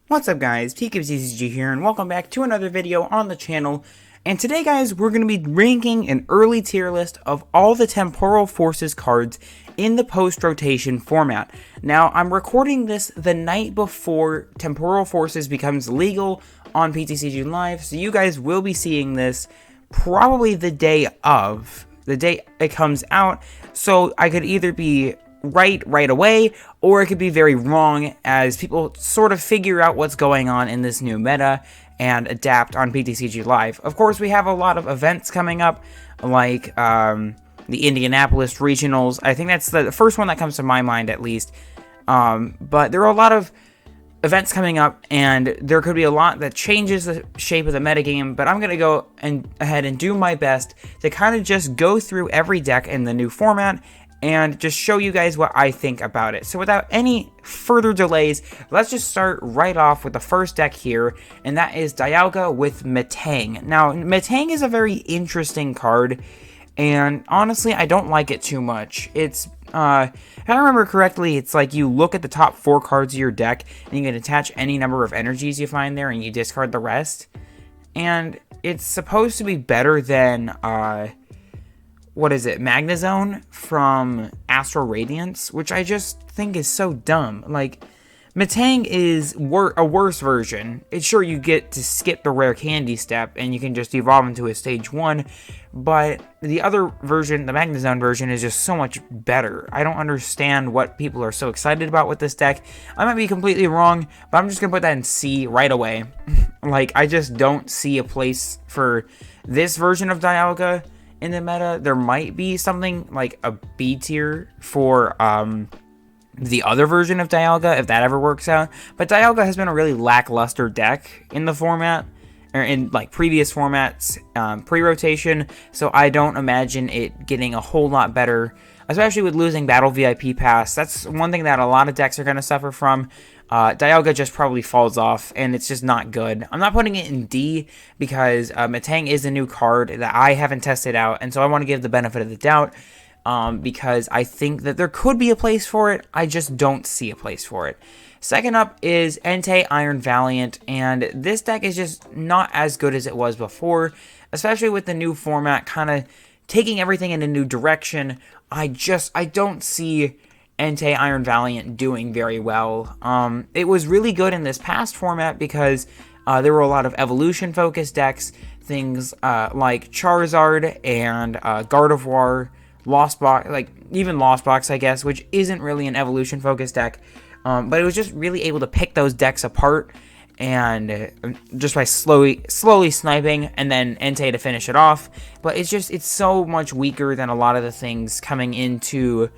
What's up guys, Pokemon TCG here, and welcome back to another video on the channel. And today guys, we're going to be ranking an early tier list of all the Temporal Forces cards in the post-rotation format. Now, I'm recording this the night before Temporal Forces becomes legal on PTCG Live, so you guys will be seeing this probably the day it comes out, so I could either be right away, or it could be very wrong as people sort of figure out what's going on in this new meta and adapt on PTCG Live. Of course, we have a lot of events coming up, like the Indianapolis Regionals. I think that's the first one that comes to my mind, at least. But there are a lot of events coming up, and there could be a lot that changes the shape of the metagame, but I'm going to go ahead and do my best to kind of just go through every deck in the new format and just show you guys what I think about it. So without any further delays, let's just start right off with the first deck here, and that is Diaga with Matang. Now, Matang is a very interesting card, and honestly, I don't like it too much. It's, if I remember correctly, it's like you look at the top 4 cards of your deck, and you can attach any number of energies you find there, and you discard the rest. And it's supposed to be better than, what is it, Magnezone from Astral Radiance, which I just think is so dumb. Like, Matang is a worse version. It's sure you get to skip the rare candy step, and you can just evolve into a stage 1, but the other version, the Magnezone version, is just so much better. I don't understand what people are so excited about with this deck. I might be completely wrong, but I'm just going to put that in C right away. Like, I just don't see a place for this version of Dialga in the meta. There might be something like a B tier for the other version of Dialga, if that ever works out. But Dialga has been a really lackluster deck in the format, or in like previous formats, pre-rotation, so I don't imagine it getting a whole lot better, especially with losing Battle VIP Pass. That's one thing that a lot of decks are going to suffer from. Dialga just probably falls off, and it's just not good. I'm not putting it in D because Matang is a new card that I haven't tested out, and so I want to give the benefit of the doubt because I think that there could be a place for it. I just don't see a place for it. Second up is Ente Iron Valiant, and this deck is just not as good as it was before, especially with the new format kind of taking everything in a new direction. I don't see Ente Iron Valiant doing very well. It was really good in this past format because there were a lot of evolution focused decks, things like Charizard and Gardavour, Lost Box, like even Lost Box, I guess, which isn't really an evolution focused deck, but it was just really able to pick those decks apart, and just by slowly sniping, and then Entei to finish it off. But it's so much weaker than a lot of the things coming into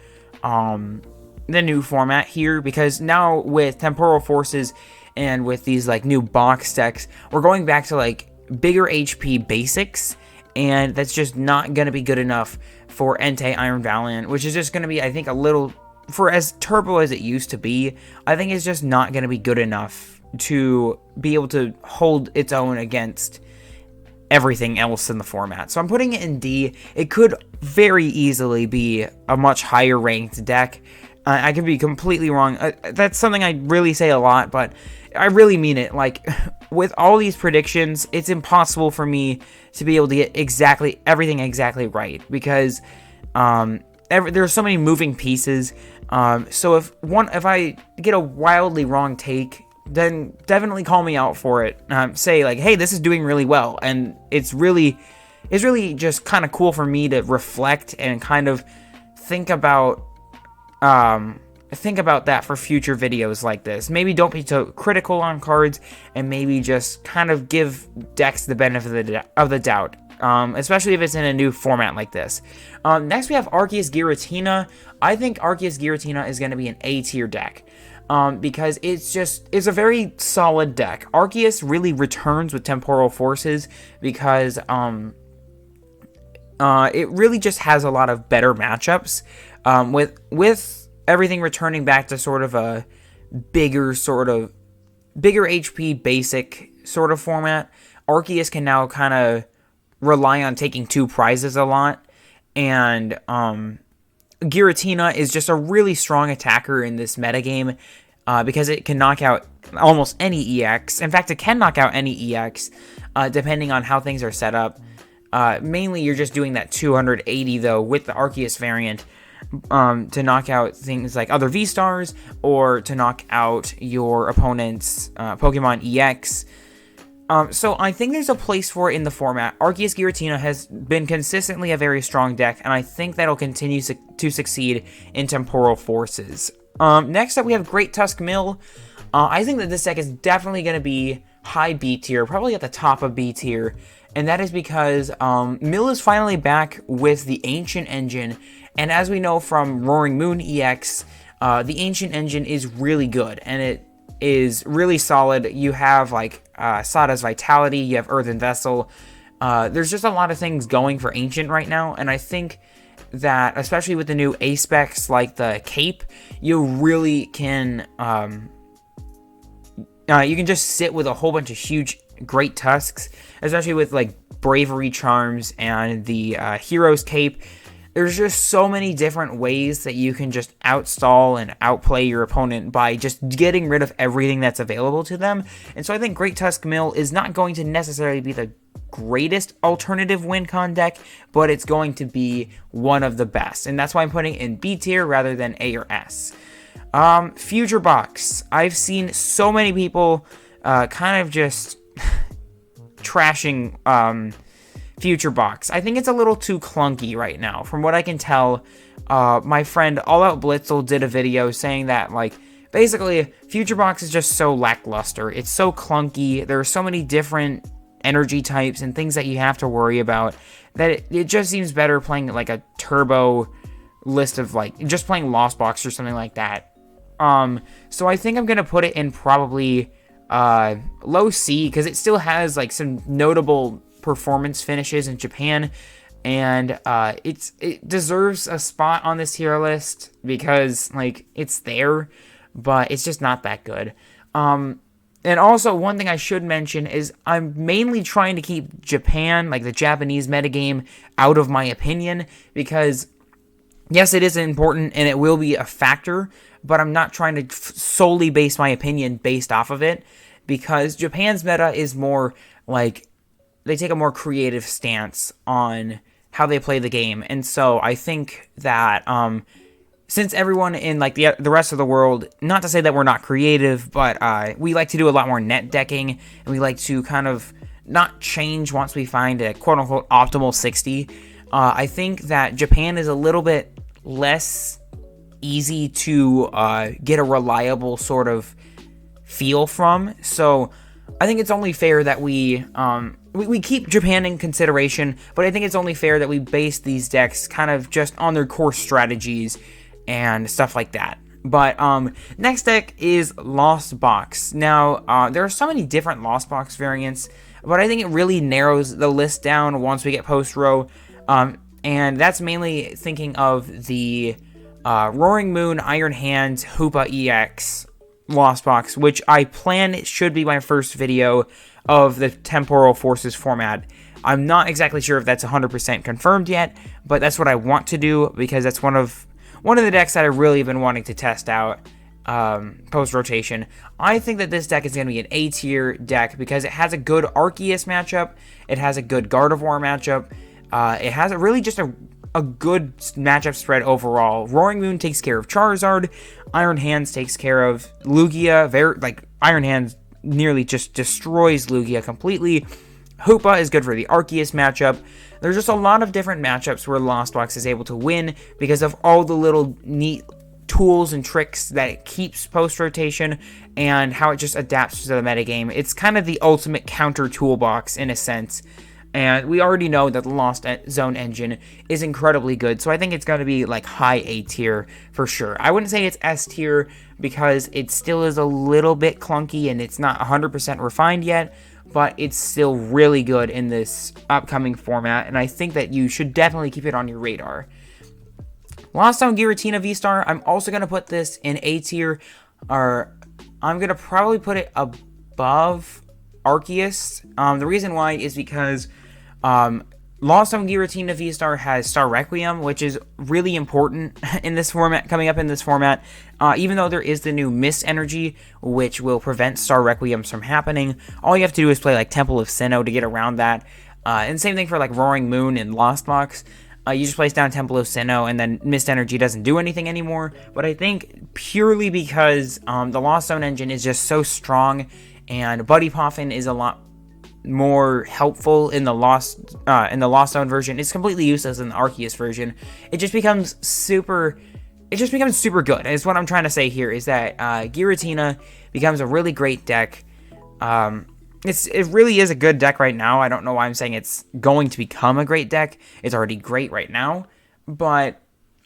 the new format here, because now with Temporal Forces and with these like new box decks, we're going back to like bigger HP basics, and that's just not going to be good enough for Ente Iron Valiant, which is just going to be, I think, a little, for as turbo as it used to be, I think it's just not going to be good enough to be able to hold its own against everything else in the format. So I'm putting it in D. It could very easily be a much higher ranked deck. I could be completely wrong. That's something I really say a lot, but I really mean it. Like, with all these predictions, it's impossible for me to be able to get everything exactly right, because there are so many moving pieces. So if I get a wildly wrong take, then definitely call me out for it. Say like, hey, this is doing really well, and it's really just kind of cool for me to reflect and kind of think about that for future videos like this. Maybe don't be so critical on cards, and maybe just kind of give decks the benefit of the doubt, especially if it's in a new format like this. Next we have Archus and Gutina. I think Archus and Gutina is going to be an A tier deck, because it's a very solid deck. Arceus really returns with Temporal Forces because it really just has a lot of better matchups, with everything returning back to sort of a bigger HP basic sort of format. Arceus can now kind of rely on taking 2 prizes a lot, and Giratina is just a really strong attacker in this metagame, because it can knock out almost any EX. In fact, it can knock out any EX, depending on how things are set up. Mainly, you're just doing that 280, though, with the Arceus variant, to knock out things like other V-Stars, or to knock out your opponent's Pokemon EX. So I think there's a place for it in the format. Arceus Giratina has been consistently a very strong deck, and I think that'll continue to succeed in Temporal Forces. Next up, we have Great Tusk Mill. I think that this deck is definitely going to be high B tier, probably at the top of B tier, and that is because Mill is finally back with the Ancient Engine, and as we know from Roaring Moon EX, the Ancient Engine is really good, and it is really solid. You have like Sada's Vitality, you have Earthen Vessel. There's just a lot of things going for Ancient right now, and I think that especially with the new A specs like the Cape, you really can you can just sit with a whole bunch of huge Great Tusks, especially with like Bravery Charms and the Hero's Cape. There's just so many different ways that you can just outstall and outplay your opponent by just getting rid of everything that's available to them. And so I think Great Tusk Mill is not going to necessarily be the greatest alternative win con deck, but it's going to be one of the best. And that's why I'm putting it in B tier rather than A or S. Future Box. I've seen so many people kind of just trashing Future Box. I think it's a little too clunky right now. From what I can tell, my friend All Out Blitzel did a video saying that, like, basically, Future Box is just so lackluster. It's so clunky. There are so many different energy types and things that you have to worry about that it just seems better playing, like, a turbo list of, like, just playing Lost Box or something like that. So I think I'm going to put it in probably low C, because it still has, like, some notable performance finishes in Japan, and it deserves a spot on this tier list because, like, it's there, but it's just not that good. And also, one thing I should mention is I'm mainly trying to keep Japan, like the Japanese metagame, out of my opinion, because yes, it is important and it will be a factor, but I'm not trying to solely base my opinion based off of it, because Japan's meta is more like they take a more creative stance on how they play the game. And so I think that since everyone in like the rest of the world, not to say that we're not creative, but we like to do a lot more net decking, and we like to kind of not change once we find a quote-unquote optimal 60. I think that Japan is a little bit less easy to get a reliable sort of feel from. So I think it's only fair that we keep Japan in consideration, but I think it's only fair that we base these decks kind of just on their core strategies and stuff like that. But next deck is Lost Box. Now, there are so many different Lost Box variants, but I think it really narrows the list down once we get post-row. And that's mainly thinking of the Roaring Moon, Iron Hands, Hoopa EX Lost Box, which I plan it should be my first video of the Temporal Forces format. I'm not exactly sure if that's 100% confirmed yet, but that's what I want to do, because that's one of the decks that I really have been wanting to test out post-rotation. I think that this deck is going to be an A-tier deck because it has a good Arceus matchup, it has a good Gardavour matchup, it has really just a good matchup spread overall. Roaring Moon takes care of Charizard, Iron Hands takes care of Lugia, Iron Hands nearly just destroys Lugia completely. Hoopa is good for the Arceus matchup. There's just a lot of different matchups where Lost Box is able to win because of all the little neat tools and tricks that it keeps post-rotation and how it just adapts to the metagame. It's kind of the ultimate counter toolbox in a sense. And we already know that the Lost Zone engine is incredibly good, so I think it's going to be like high A tier for sure. I wouldn't say it's S tier because it still is a little bit clunky and it's not 100% refined yet, but it's still really good in this upcoming format, and I think that you should definitely keep it on your radar. Lost Zone Gutina Vstar, I'm also going to put this in A tier, or I'm going to probably put it above Arceus. The reason why is because Lost on Gutina Vstar has Star Requiem, which is really important in this format, coming up in this format. Even though there is the new Mist Energy, which will prevent Star Requiems from happening, all you have to do is play like Temple of Sinnoh to get around that. And same thing for like Roaring Moon and Lost Box. You just place down Temple of Sinnoh, and then Mist Energy doesn't do anything anymore. But I think purely because the Lost Zone engine is just so strong, and Buddy Poffin is a lot more helpful in the Lost Zone version. It's completely useless in the Arceus version. It just becomes super good. Is what I'm trying to say here, is that Giratina becomes a really great deck. It really is a good deck right now. I don't know why I'm saying it's going to become a great deck. It's already great right now, but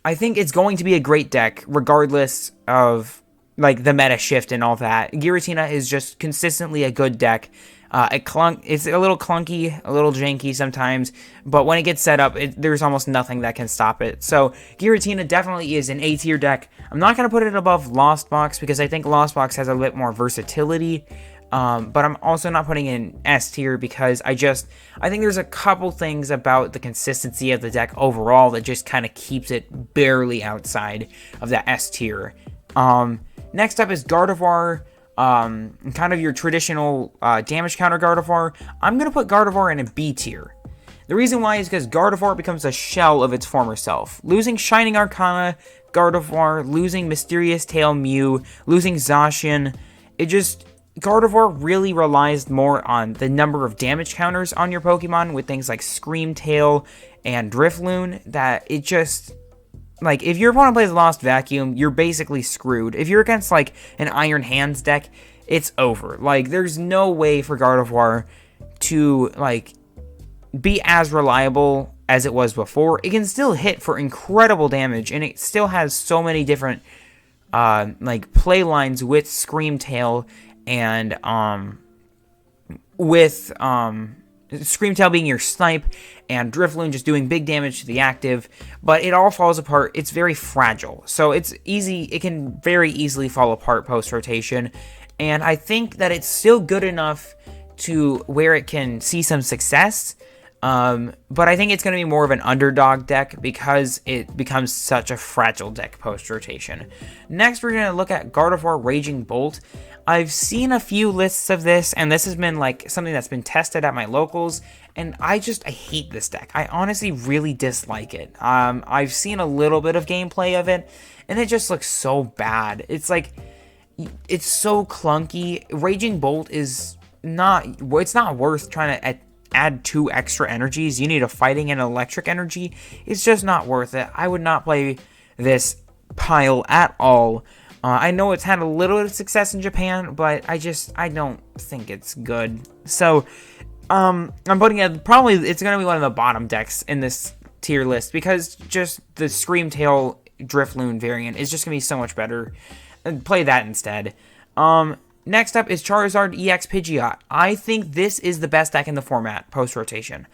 I think it's going to be a great deck regardless of like the meta shift and all that. Giratina is just consistently a good deck. It's a little clunky, a little janky sometimes, but when it gets set up, there's almost nothing that can stop it. So Giratina definitely is an A tier deck. I'm not going to put it above Lost Box because I think Lost Box has a bit more versatility, but I'm also not putting it in S tier because I think there's a couple things about the consistency of the deck overall that just kind of keeps it barely outside of that S tier. Next up is Gardavour. Kind of your traditional damage counter Gardavour. I'm going to put Gardavour in a B tier. The reason why is because Gardavour becomes a shell of its former self. Losing Shining Arcana Gardavour, losing Mysterious Tail Mew, losing Zacian, Gardevoir really relies more on the number of damage counters on your Pokemon with things like Scream Tail and Drifloon, that it just... Like, if your opponent plays Lost Vacuum, you're basically screwed. If you're against, like, an Iron Hands deck, it's over. Like, there's no way for Gardevoir to, like, be as reliable as it was before. It can still hit for incredible damage, and it still has so many different, like, play lines with Scream Tail and, with, Scream Tail being your snipe, and Drifloon just doing big damage to the active, but it all falls apart. It's very fragile, so it can very easily fall apart post-rotation, and I think that it's still good enough to where it can see some success, but I think it's going to be more of an underdog deck because it becomes such a fragile deck post-rotation. Next, we're going to look at Gardevoir Raging Bolt. I've seen a few lists of this, and this has been like something that's been tested at my locals, and I hate this deck. I honestly really dislike it. I've seen a little bit of gameplay of it, and it just looks so bad. It's like, it's so clunky. Raging Bolt it's not worth trying to add 2 extra energies. You need a fighting and electric energy. It's just not worth it. I would not play this pile at all. I know it's had a little bit of success in Japan, but I don't think it's good. So, I'm putting it, probably it's going to be one of the bottom decks in this tier list because just the Scream Tail Drifloon variant is just going to be so much better. Play that instead. Next up is Charizard EX Pidgeot. I think this is the best deck in the format post-rotation.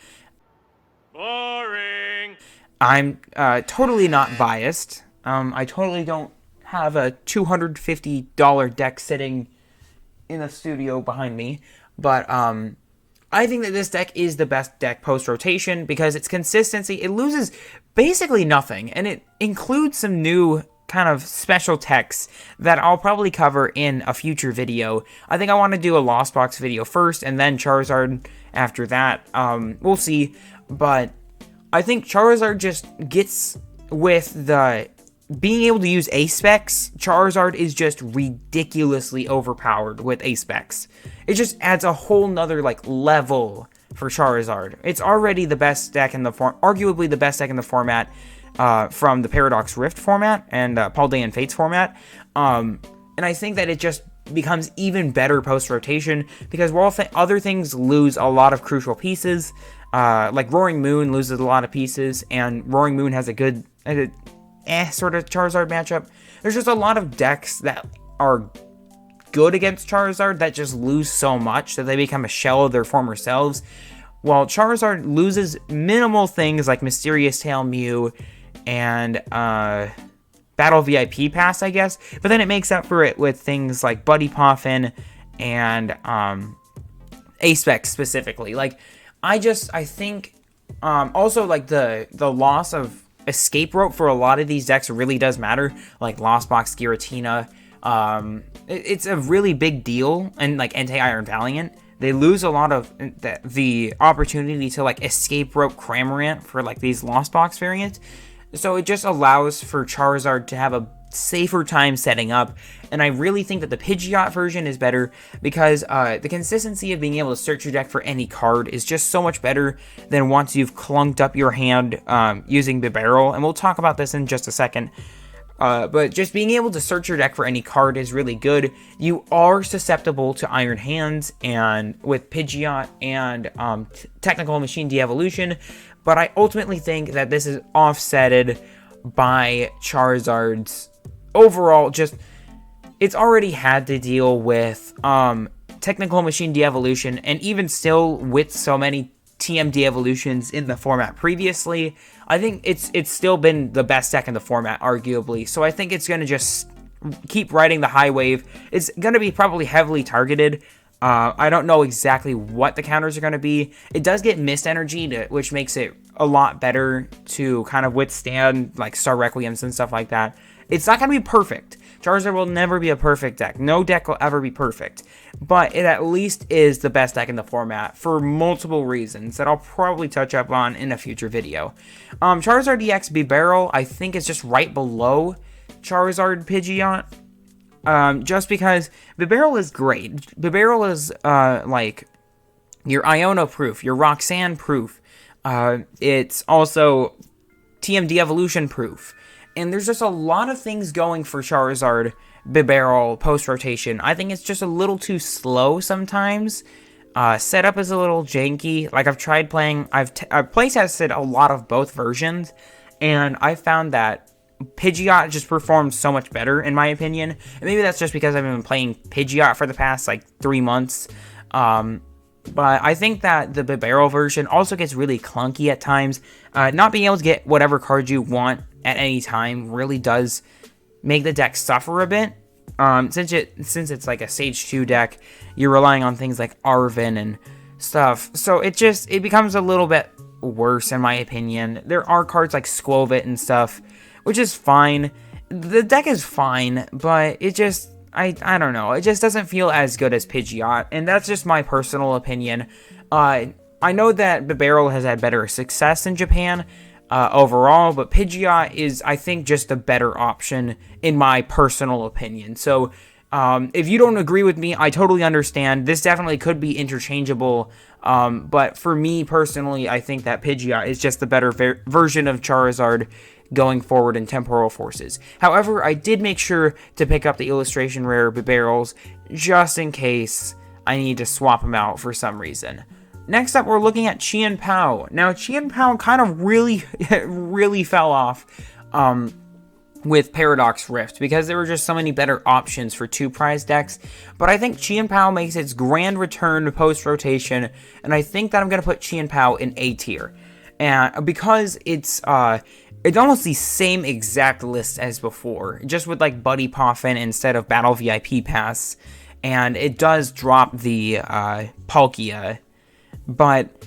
Boring! I'm totally not biased. I totally don't have a $250 deck sitting in the studio behind me, but I think that this deck is the best deck post-rotation because its consistency, it loses basically nothing, and it includes some new kind of special techs that I'll probably cover in a future video. I think I want to do a Lost Box video first, and then Charizard after that. We'll see, but I think Charizard just gets with the being able to use A-Specs. Charizard is just ridiculously overpowered with A-Specs. It just adds a whole nother, like, level for Charizard. It's already the best deck in the arguably the best deck in the format, from the Paradox Rift format and Paldean Fates format. And I think that it just becomes even better post-rotation because while other things lose a lot of crucial pieces, like Roaring Moon loses a lot of pieces, and Roaring Moon has a good sort of Charizard matchup. There's just a lot of decks that are good against Charizard that just lose so much that they become a shell of their former selves, while Charizard loses minimal things like Mysterious Tail Mew and Battle VIP Pass, I guess, but then it makes up for it with things like Buddy Poffin and A-Spec specifically. Like, I think Also, like, the loss of escape rope for a lot of these decks really does matter, like Lost Box Giratina. It's a really big deal, and like Ente Iron Valiant, they lose a lot of the opportunity to like escape rope Cramorant for like these Lost Box variants. So it just allows for Charizard to have a safer time setting up, and I really think that the Pidgeot version is better because the consistency of being able to search your deck for any card is just so much better than once you've clunked up your hand using B Barrel, and we'll talk about this in just a second. But just being able to search your deck for any card is really good. You are susceptible to Iron Hands and with Pidgeot and Technical Machine De-Evolution, but I ultimately think that this is offsetted by Charizard's overall, just, it's already had to deal with Technical Machine De-Evolution, and even still with so many TM De-Evolutions in the format previously, I think it's still been the best deck in the format, arguably. So I think it's going to just keep riding the high wave. It's going to be probably heavily targeted. I don't know exactly what the counters are going to be. It does get Mist Energy, which makes it a lot better to kind of withstand like Star Requiems and stuff like that. It's not going to be perfect. Charizard will never be a perfect deck. No deck will ever be perfect. But it at least is the best deck in the format for multiple reasons that I'll probably touch up on in a future video. Charizard EX B Barrel, I think, is just right below Charizard Pidgeot. Just because B Barrel is great. B Barrel is like your Iona proof, your Roxanne proof. It's also TM De-Evolution proof. And there's just a lot of things going for Charizard B Barrel post-rotation. I think it's just a little too slow sometimes. Setup is a little janky. Like, I've tried playing, I've play-tested a lot of both versions, and I found that Pidgeot just performs so much better, in my opinion. And maybe that's just because I've been playing Pidgeot for the past, like, 3 months. But I think that the B Barrel version also gets really clunky at times. Not being able to get whatever card you want at any time really does make the deck suffer a bit. Since it's like a Stage 2 deck, you're relying on things like Arven and stuff. So it becomes a little bit worse, in my opinion. There are cards like Squovit and stuff, which is fine. The deck is fine, but it just, I don't know. It just doesn't feel as good as Pidgeot, and that's just my personal opinion. I know that B Barrel has had better success in Japan overall, but Pidgeot is, I think, just a better option in my personal opinion. So if you don't agree with me, I totally understand. This definitely could be interchangeable, but for me personally, I think that Pidgeot is just the better version of Charizard going forward in Temporal Forces. However, I did make sure to pick up the illustration rare B Barrels just in case I need to swap them out for some reason. Next up, we're looking at Chen Pow. Now, Chen Pow kind of really fell off with Paradox Rift because there were just so many better options for 2-prize decks. But I think Chen Pow makes its grand return post-rotation, and I think that I'm going to put Chen Pow in A tier. And because it's almost the same exact list as before, just with like Buddy Poffin instead of Battle VIP Pass, and it does drop the Palkia. But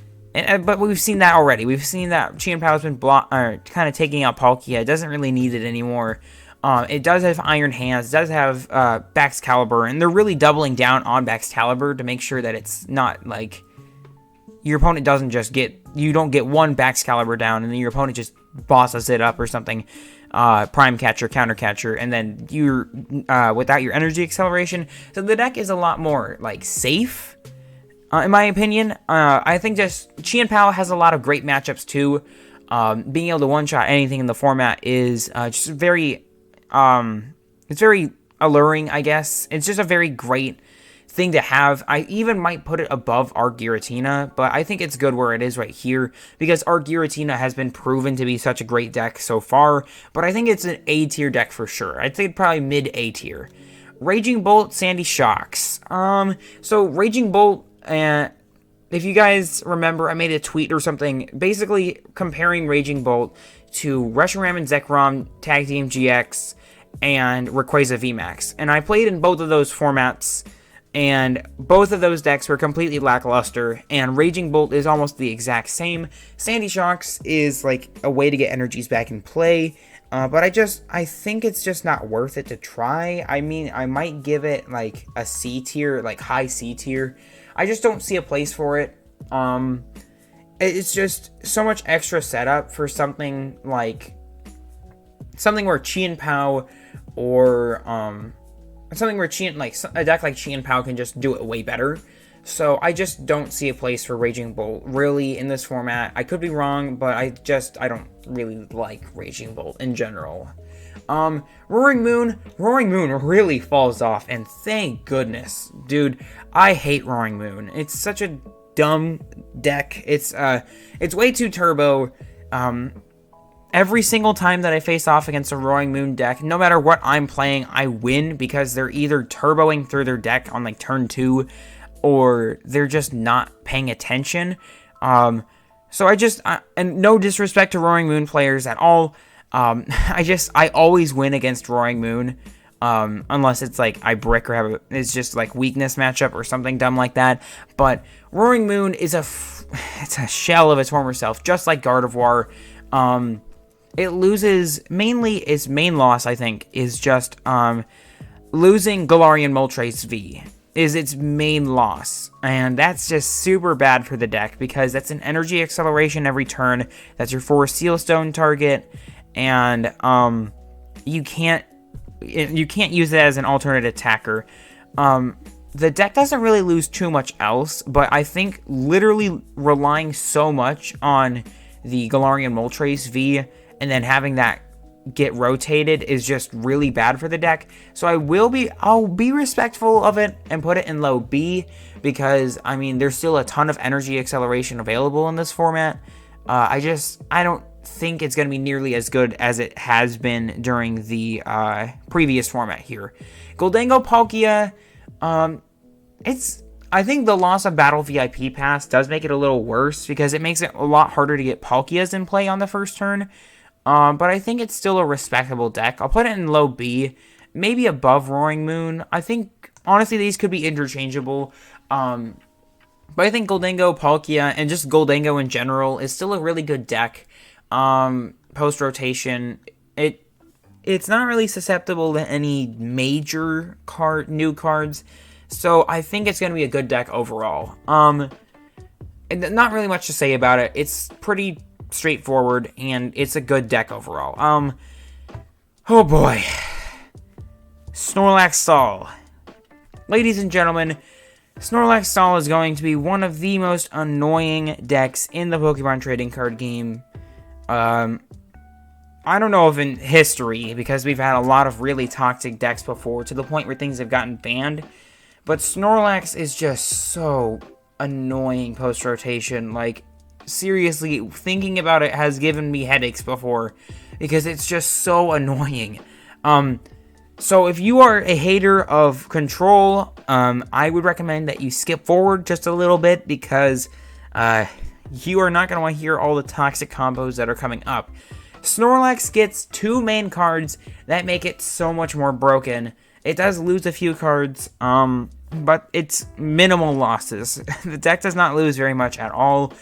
we've seen that already. We've seen that Chen Pow has been kind of taking out Palkia. It doesn't really need it anymore. It does have Iron Hands. It does have Baxcalibur. And they're really doubling down on Baxcalibur to make sure that it's not like your opponent doesn't just get... You don't get one Baxcalibur down and then your opponent just bosses it up or something. Prime Catcher, Counter Catcher, and then you're without your Energy Acceleration. So the deck is a lot more like safe. In my opinion, I think just Chen Pow has a lot of great matchups too. Being able to one-shot anything in the format is just very, it's very alluring, I guess. It's just a very great thing to have. I even might put it above Giratina, but I think it's good where it is right here because Giratina has been proven to be such a great deck so far, but I think it's an A tier deck for sure. I'd say probably mid A tier. Raging Bolt, Sandy Shocks. So Raging Bolt, if you guys remember, I made a tweet or something basically comparing Raging Bolt to Reshiram and Zekrom, Tag Team GX, and Rayquaza VMAX. And I played in both of those formats And both of those decks were completely lackluster, and Raging Bolt is almost the exact same. Sandy Shocks is like a way to get energies back in play, but I think it's just not worth it to try. I mean, I might give it like a C tier, like high C tier. I just don't see a place for it. It's just so much extra setup for something where Chen Pow or a deck like Chen Pow can just do it way better. So I just don't see a place for Raging Bolt really in this format. I could be wrong, but I don't really like Raging Bolt in general. Roaring Moon really falls off, and thank goodness, dude. I hate Roaring Moon. It's such a dumb deck. It's way too turbo. Every single time that I face off against a Roaring Moon deck, no matter what I'm playing, I win because they're either turboing through their deck on like turn 2, or they're just not paying attention. So and no disrespect to Roaring Moon players at all. I always win against Roaring Moon, unless it's like I brick or it's just like weakness matchup or something dumb like that. But Roaring Moon is it's a shell of its former self, just like Gardavour. It loses, mainly its main loss, I think, is just losing Galarian Moltres V is its main loss. And that's just super bad for the deck because that's an energy acceleration every turn. That's your 4 Sealstone target. And you can't use it as an alternate attacker. The deck doesn't really lose too much else, but I think literally relying so much on the Galarian Moltres V and then having that get rotated is just really bad for the deck. So I'll be respectful of it and put it in low B because, I mean, there's still a ton of energy acceleration available in this format. I don't think it's going to be nearly as good as it has been during the previous format here. Gholdengo Palkia, I think the loss of Battle VIP Pass does make it a little worse because it makes it a lot harder to get Palkias in play on the first turn. But I think it's still a respectable deck. I'll put it in low B, maybe above Roaring Moon. I think, honestly, these could be interchangeable. But I think Gholdengo, Palkia, and just Gholdengo in general is still a really good deck. Post-rotation, it's not really susceptible to any major new cards. So I think it's going to be a good deck overall. And not really much to say about it. It's pretty straightforward, and it's a good deck overall. Oh boy. Snorlax Sol. Ladies and gentlemen, Snorlax Sol is going to be one of the most annoying decks in the Pokemon trading card game. I don't know if in history, because we've had a lot of really toxic decks before, to the point where things have gotten banned. But Snorlax is just so annoying post-rotation. Like, seriously, thinking about it has given me headaches before, because it's just so annoying. So if you are a hater of Control, I would recommend that you skip forward just a little bit, because you are not going to want to hear all the toxic combos that are coming up. Snorlax gets 2 main cards that make it so much more broken. It does lose a few cards, but it's minimal losses. The deck does not lose very much at all.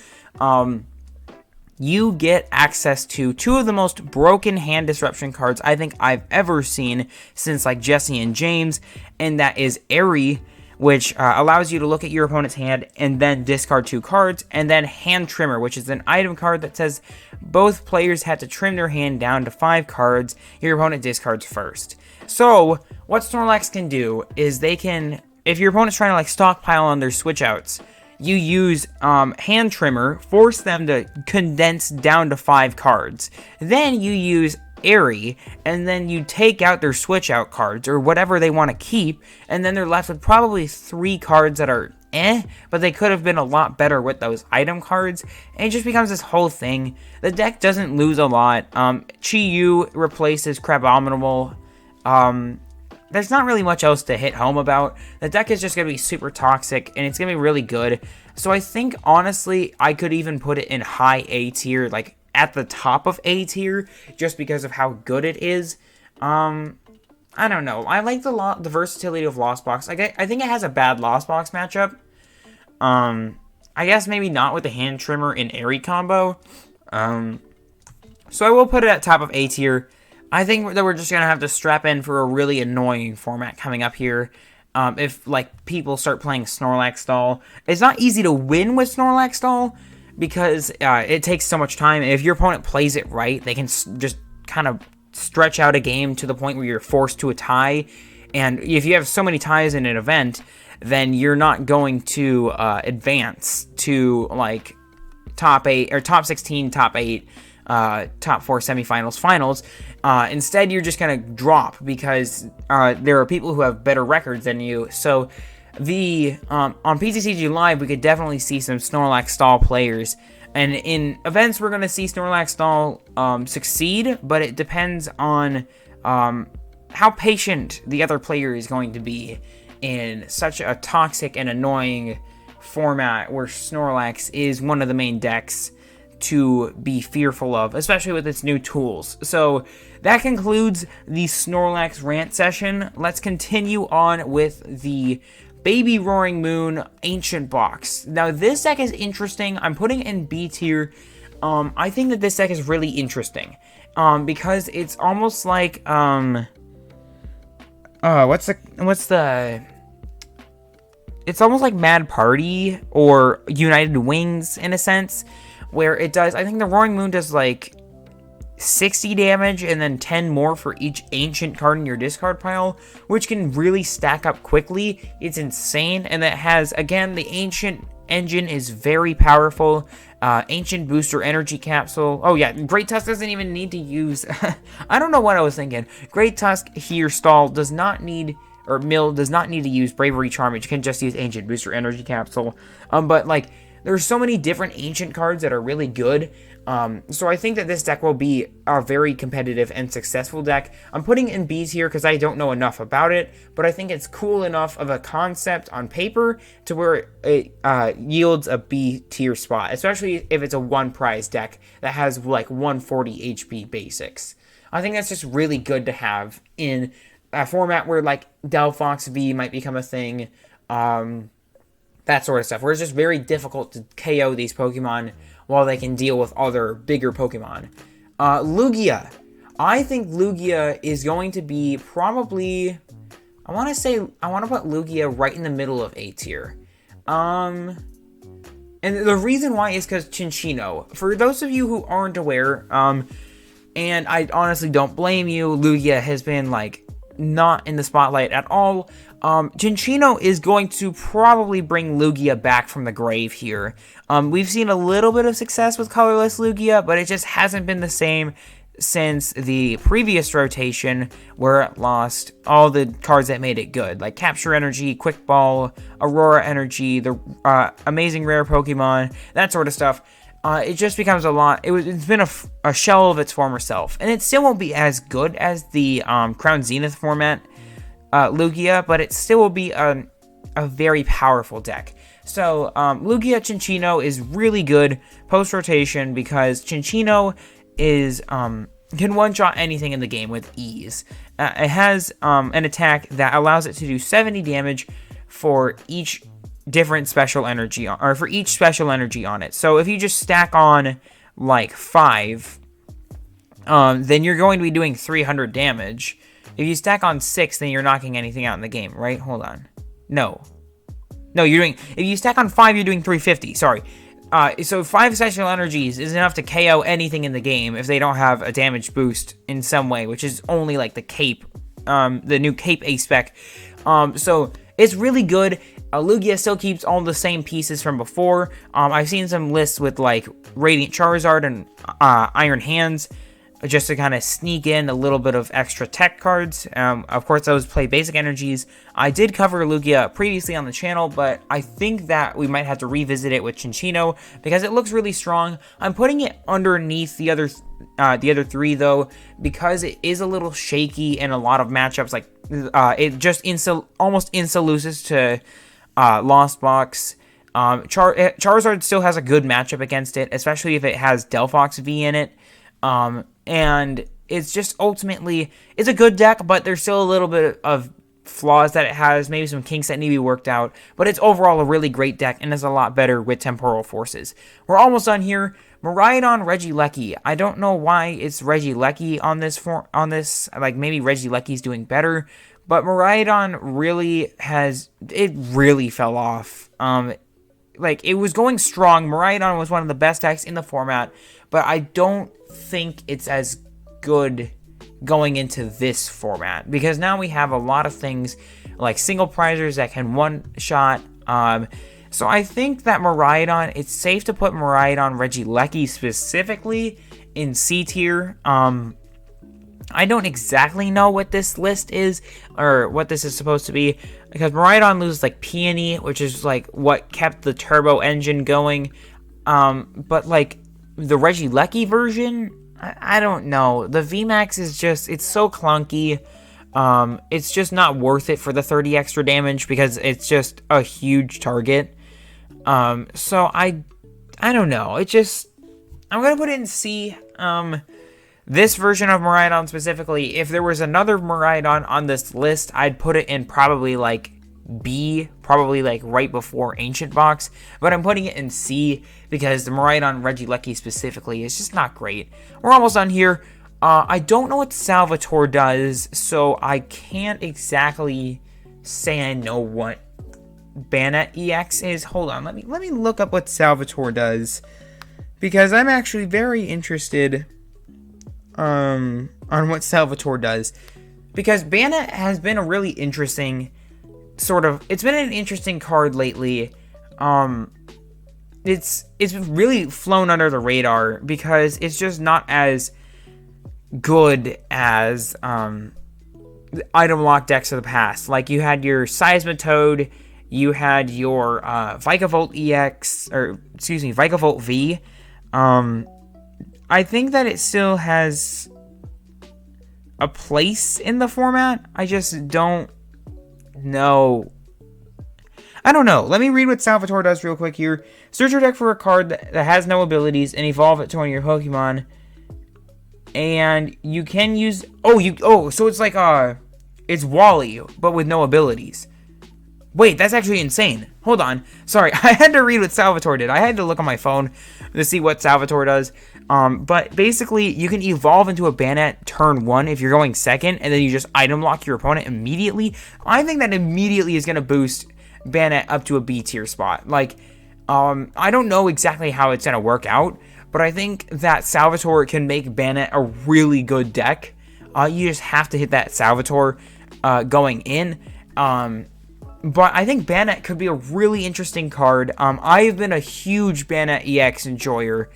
You get access to 2 of the most broken hand disruption cards I think I've ever seen since like Jesse and James, and that is Airy, which allows you to look at your opponent's hand and then discard 2 cards, and then Hand Trimmer, which is an item card that says both players have to trim their hand down to 5 cards. Your opponent discards first. So what Snorlax can do is they can, if your opponent's trying to like stockpile on their switch outs, you use Hand Trimmer, force them to condense down to 5 cards. Then you use Airy, and then you take out their switch out cards or whatever they want to keep, and then they're left with probably 3 cards that are but they could have been a lot better with those item cards, and it just becomes this whole thing. The deck doesn't lose a lot. Chi-Yu replaces Crabominable. There's not really much else to hit home about. The deck is just going to be super toxic, and it's going to be really good. So I think, honestly, I could even put it in high A tier, like at the top of A tier, just because of how good it is. I don't know. I like the versatility of Lost Box. I think it has a bad Lost Box matchup. I guess maybe not with the Hand Trimmer and Airy combo. So I will put it at top of A tier. I think that we're just going to have to strap in for a really annoying format coming up here. If, like, people start playing Snorlax Stall. It's not easy to win with Snorlax Stall because it takes so much time. And if your opponent plays it right, they can just kind of stretch out a game to the point where you're forced to a tie. And if you have so many ties in an event, then you're not going to advance to, like, top 8 or top 16, top 8, top 4 semifinals, finals. Instead, you're just going to drop because there are people who have better records than you. So on PTCG Live, we could definitely see some Snorlax Stall players. And in events, we're going to see Snorlax Stall succeed, but it depends on how patient the other player is going to be in such a toxic and annoying format where Snorlax is one of the main decks to be fearful of, especially with its new tools. So that concludes the Snorlax rant session. Let's continue on with the Baby Roaring Moon Ancient Box. Now, this deck is interesting. I'm putting it in B tier. I think that this deck is really interesting. Because it's almost like, it's almost like Mad Party or United Wings in a sense, where it does, I think the Roaring Moon does like 60 damage and then 10 more for each ancient card in your discard pile, which can really stack up quickly. It's insane. And that has, again, the ancient engine is very powerful. Ancient booster energy capsule. Oh yeah, Great Tusk doesn't even need to use I don't know what I was thinking. Great Tusk here stall does not need, or Mill does not need to use Bravery Charm. It can just use ancient booster energy capsule. But like, there's so many different ancient cards that are really good. So I think that this deck will be a very competitive and successful deck. I'm putting it in B's here because I don't know enough about it, but I think it's cool enough of a concept on paper to where it yields a B tier spot, especially if it's a one prize deck that has like 140 HP basics. I think that's just really good to have in a format where like Delphox V might become a thing, that sort of stuff, where it's just very difficult to KO these Pokemon while they can deal with other bigger Pokemon. Lugia. I think Lugia is going to be probably, I want to put Lugia right in the middle of A tier. And the reason why is because Chinchino. For those of you who aren't aware, and I honestly don't blame you, Lugia has been like not in the spotlight at all. Chinchino is going to probably bring Lugia back from the grave here. We've seen a little bit of success with colorless Lugia, but it just hasn't been the same since the previous rotation where it lost all the cards that made it good, like Capture Energy, Quick Ball, Aurora Energy, the Amazing Rare Pokemon, that sort of stuff. It just becomes a lot. It's been a shell of its former self, and it still won't be as good as the Crown Zenith format Lugia, but it still will be a very powerful deck. So Lugia Chinchino is really good post rotation because Chinchino is can one-shot anything in the game with ease. It has an attack that allows it to do 70 damage for each different special energy, or for each special energy on it. So if you just stack on like 5, then you're going to be doing 300 damage. If you stack on 6, then you're knocking anything out in the game, right? Hold on. No, if you stack on 5, you're doing 350. Sorry. So 5 special energies is enough to KO anything in the game if they don't have a damage boost in some way, which is only like the cape, the new cape A-spec. So it's really good. Lugia still keeps all the same pieces from before. I've seen some lists with like Radiant Charizard and Iron Hands, just to kind of sneak in a little bit of extra tech cards. Of course, those play basic energies. I did cover Lugia previously on the channel, but I think that we might have to revisit it with Chinchino because it looks really strong. I'm putting it underneath the other 3 though, because it is a little shaky in a lot of matchups. Like it just almost insta loses to Lost Box. Charizard still has a good matchup against it, especially if it has Delphox V in it. And it's just ultimately, it's a good deck, but there's still a little bit of flaws that it has, maybe some kinks that need to be worked out, but it's overall a really great deck and is a lot better with Temporal Forces. We're almost done here. Maron Reggie Ley. I don't know why it's Reggie Ley on this, like maybe Reggie Lecky's doing better, but Maron really really fell off. Like, it was going strong. Maron was one of the best decks in the format, but I don't think it's as good going into this format, because now we have a lot of things like single prizers that can one-shot. So I think that Maron, it's safe to put Maron Reggie Ley specifically in C tier. I don't exactly know what this list is, or what this is supposed to be, because Maron loses like Peony, which is like what kept the turbo engine going. But like the Reggie Ley version, I don't know. The VMAX is just, it's so clunky. It's just not worth it for the 30 extra damage, because it's just a huge target. So I don't know. It just, I'm going to put it in C. This version of Maron specifically, if there was another Maron on this list, I'd put it in probably like B, probably like right before Ancient Box, but I'm putting it in C because the Maron Reggie Ley specifically is just not great. We're almost done here. I don't know what Salvatore does, so I can't exactly say I know what Banet EX is. Hold on, let me look up what Salvatore does, because I'm actually very interested on what Salvatore does, because Banet has been a really interesting it's been an interesting card lately. It's really flown under the radar because it's just not as good as item lock decks of the past. Like, you had your Seismitoad, you had your Vikavolt EX, or excuse me, Vikavolt V. I think that it still has a place in the format. I just don't know. I don't know. Let me read what Salvatore does real quick here. Search your deck for a card that has no abilities and evolve it to one of your Pokemon. And you can use... so it's like, it's Wally, but with no abilities. Wait, that's actually insane. Hold on. Sorry, I had to read what Salvatore did. I had to look on my phone to see what Salvatore does. But basically, you can evolve into a Banet turn 1 if you're going second, and then you just item lock your opponent immediately. I think that immediately is going to boost Banet up to a B tier spot. Like, I don't know exactly how it's going to work out, but I think that Salvatore can make Banet a really good deck. You just have to hit that Salvatore going in. But I think Banet could be a really interesting card. I've been a huge Banet EX enjoyer.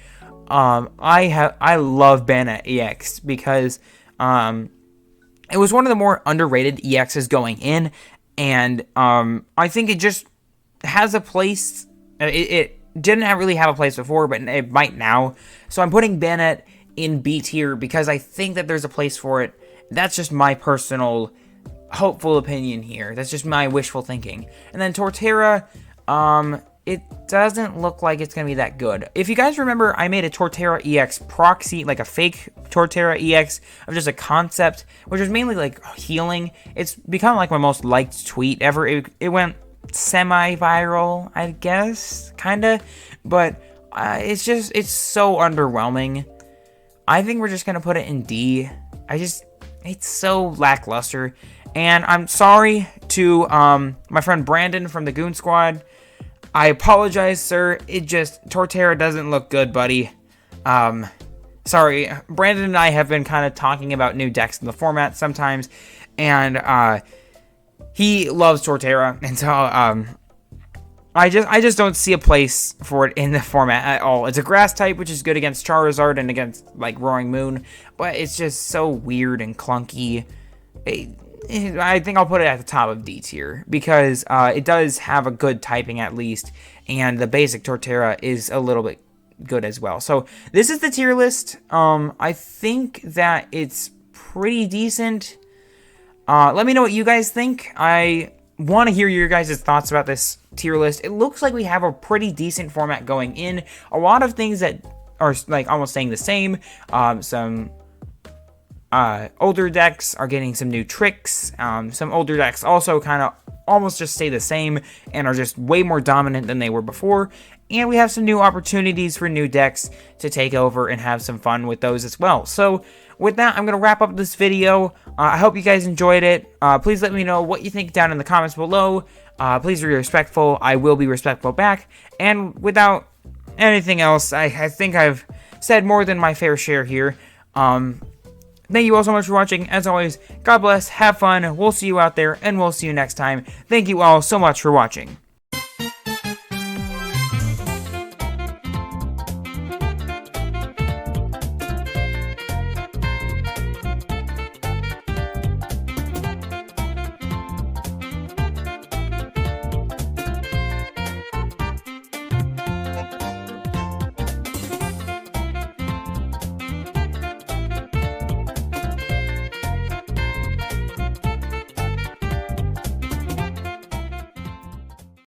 I love Banet EX because it was one of the more underrated EXs going in, and I think it just has a place. It didn't really have a place before, but it might now. So I'm putting Banet in B tier because I think that there's a place for it. That's just my personal hopeful opinion here. That's just my wishful thinking. And then Torterra, it doesn't look like it's going to be that good. If you guys remember, I made a Torterra EX proxy, like a fake Torterra EX of just a concept, which was mainly like healing. It's become like my most liked tweet ever. It went semi-viral, I guess, kind of. But it's so underwhelming. I think we're just going to put it in D. It's so lackluster. And I'm sorry to my friend Brandon from the Goon Squad. I apologize, sir. Torterra doesn't look good, buddy. Sorry. Brandon and I have been kind of talking about new decks in the format sometimes. And he loves Torterra. And so I just don't see a place for it in the format at all. It's a grass type, which is good against Charizard and against like Roaring Moon. But it's just so weird and clunky. I think I'll put it at the top of D tier because it does have a good typing at least, and the basic Torterra is a little bit good as well. So this is the tier list. I think that it's pretty decent. Let me know what you guys think. I want to hear your guys' thoughts about this tier list. It looks like we have a pretty decent format going in. A lot of things that are like almost staying the same. Some older decks are getting some new tricks. Some older decks also kind of almost just stay the same and are just way more dominant than they were before. And we have some new opportunities for new decks to take over and have some fun with those as well. So with that, I'm going to wrap up this video. I hope you guys enjoyed it. Please let me know what you think down in the comments below. Please be respectful. I will be respectful back. And without anything else, I think I've said more than my fair share here. Thank you all so much for watching. As always, God bless, have fun, we'll see you out there, and we'll see you next time. Thank you all so much for watching.